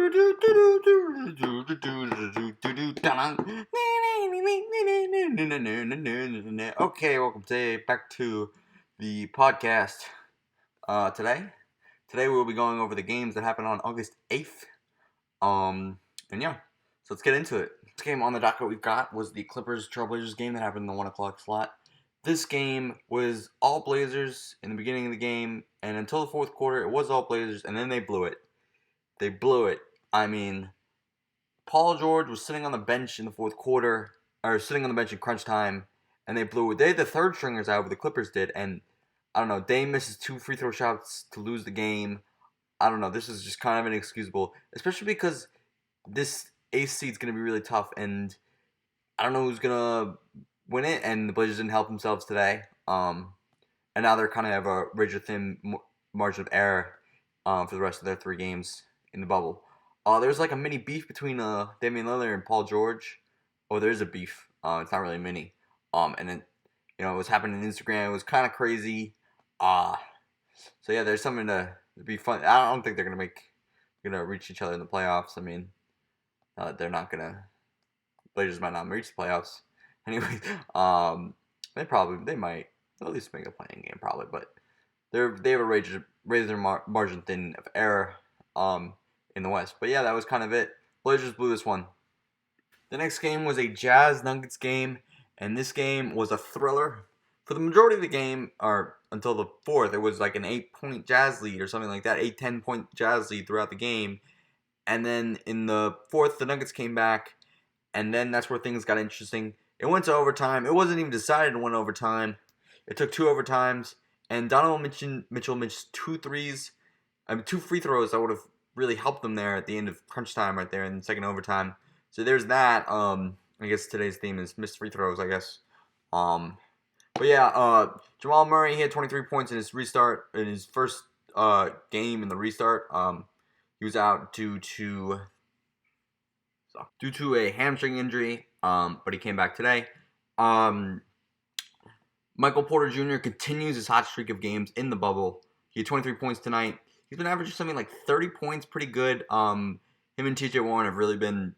Okay, welcome back to the podcast. Today we will be going over the games that happened on August 8th. And yeah, so let's get into it. This game on the docket we've got was the Clippers Trailblazers game that happened in the 1 o'clock slot. This game was all Blazers in the beginning of the game, and until the fourth quarter, it was all Blazers, and then they blew it. I mean, Paul George was sitting on the bench in the fourth quarter, or sitting on the bench in crunch time, and they blew it. They had the third stringers out, but the Clippers did, and I don't know, Dame misses 2 free throw shots to lose the game. I don't know, this is just kind of inexcusable, especially because this ace seed's going to be really tough, and I don't know who's going to win it, and the Blazers didn't help themselves today. And now they're kind of have a razor thin margin of error for the rest of their 3 games in the bubble. There's like a mini beef between Damian Lillard and Paul George. Oh, there's a beef. It's not really a mini. And then it was happening on Instagram. It was kind of crazy. So yeah, there's something to be fun. I don't think they're gonna reach each other in the playoffs. I mean, they're not gonna. Blazers might not reach the playoffs. Anyway, they might. They'll at least make a playing game probably, but they have a razor margin thin of error in the West. But yeah, that was kind of it. Blazers blew this one. The next game was a Jazz Nuggets game, and this game was a thriller. For the majority of the game, or until the fourth, it was like an 8-point Jazz lead or something like that, 10-point Jazz lead throughout the game. And then in the fourth, the Nuggets came back, and then that's where things got interesting. It went to overtime. It wasn't even decided to win overtime. It took 2 overtimes, and Donovan Mitchell missed 2 free throws that would have really helped them there at the end of crunch time right there in the second overtime. So there's that. I guess today's theme is missed free throws, I guess. But yeah, Jamal Murray, he had 23 points in his first game in the restart. He was out due to a hamstring injury, but he came back today. Michael Porter Jr. continues his hot streak of games in the bubble. He had 23 points tonight. He's been averaging something like 30 points, pretty good. Him and TJ Warren have really been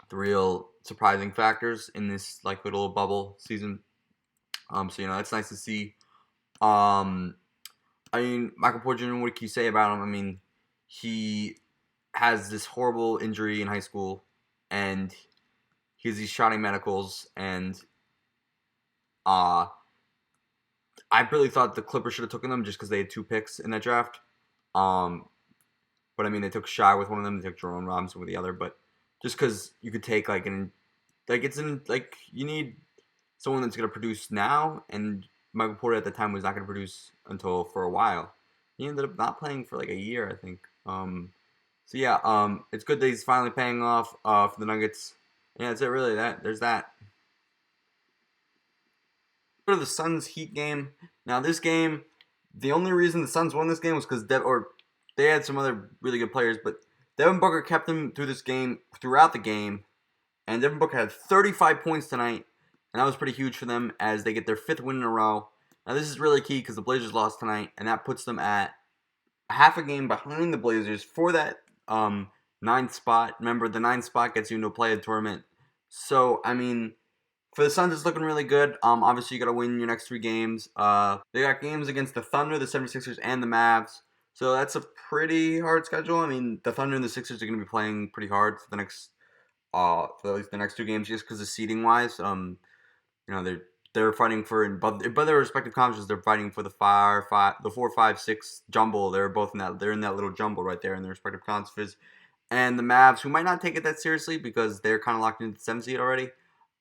the real surprising factors in this like little bubble season. So it's nice to see. I mean, Michael Porter Jr., what can you say about him? I mean, he has this horrible injury in high school, and he has these shoddy medicals, and I really thought the Clippers should have taken them just because they had 2 picks in that draft. But I mean, they took Shai with one of them, they took Jerome Robinson with the other. But just because you could take you need someone that's gonna produce now, and Michael Porter at the time was not gonna produce until for a while. He ended up not playing for like a year, I think. So yeah, it's good that he's finally paying off for the Nuggets. Yeah, that's it really. There's that. Go to the Suns Heat game. Now this game, the only reason the Suns won this game was because they had some other really good players, but Devin Booker kept them throughout the game, and Devin Booker had 35 points tonight, and that was pretty huge for them as they get their 5th win in a row. Now this is really key because the Blazers lost tonight, and that puts them at half a game behind the Blazers for that 9th spot. Remember, the 9th spot gets you into a play-in tournament. So I mean, for the Suns, it's looking really good. Obviously, you got to win your next 3 games. They got games against the Thunder, the 76ers, and the Mavs. So that's a pretty hard schedule. I mean, the Thunder and the Sixers are going to be playing pretty hard for the next, for at least the next 2 games, just because of seeding wise. They're fighting for, but their respective conferences, they're fighting for the 4, 5, 6 jumble. They're in that little jumble right there in their respective conferences. And the Mavs, who might not take it that seriously because they're kind of locked into the 7th seed already.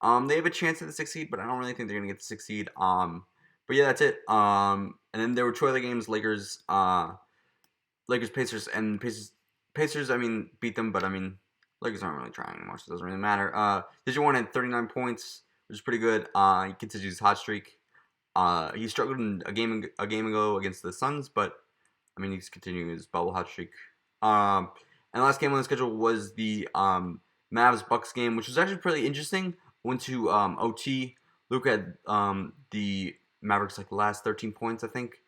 They have a chance at the 6th seed, but I don't really think they're gonna get the 6th seed. But yeah, that's it. And then there were 2 other games: Lakers, Pacers, and Pacers. I mean, beat them, but I mean, Lakers aren't really trying much. So it doesn't really matter. TJ Warren had 39 points, which is pretty good. He continues his hot streak. He struggled in a game ago against the Suns, but I mean, he's continuing his bubble hot streak. And the last game on the schedule was the Mavs Bucks game, which was actually pretty interesting. Went to OT. Luke had the Mavericks like the last 13 points, I think,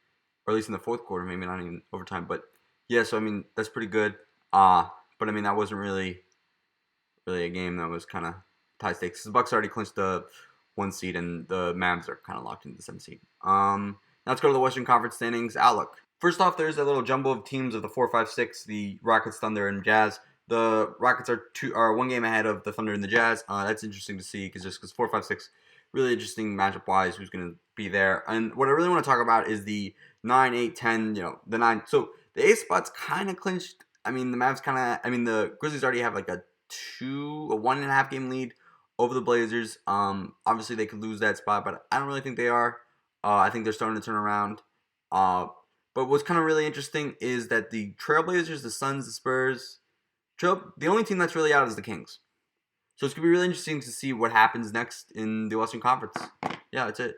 or at least in the fourth quarter, maybe not even overtime. But yeah, so I mean that's pretty good. But I mean, that wasn't really a game that was kind of high stakes. The Bucks already clinched the 1 seed, and the Mavs are kind of locked into the 7 seed. Now let's go to the Western Conference standings outlook. First off, there's a little jumble of teams of the 4, 5, 6, the Rockets, Thunder, and Jazz. The Rockets are 1 game ahead of the Thunder and the Jazz. That's interesting to see because 4, 5, 6, really interesting matchup wise. Who's going to be there? And what I really want to talk about is the 9, 8, 10. The 9. So the 8 spot's kind of clinched. I mean, the Grizzlies already have like a 1.5 game lead over the Blazers. Obviously they could lose that spot, but I don't really think they are. I think they're starting to turn around. But what's kind of really interesting is that the Trailblazers, the Suns, the Spurs, the only team that's really out is the Kings. So it's going to be really interesting to see what happens next in the Western Conference. Yeah, that's it.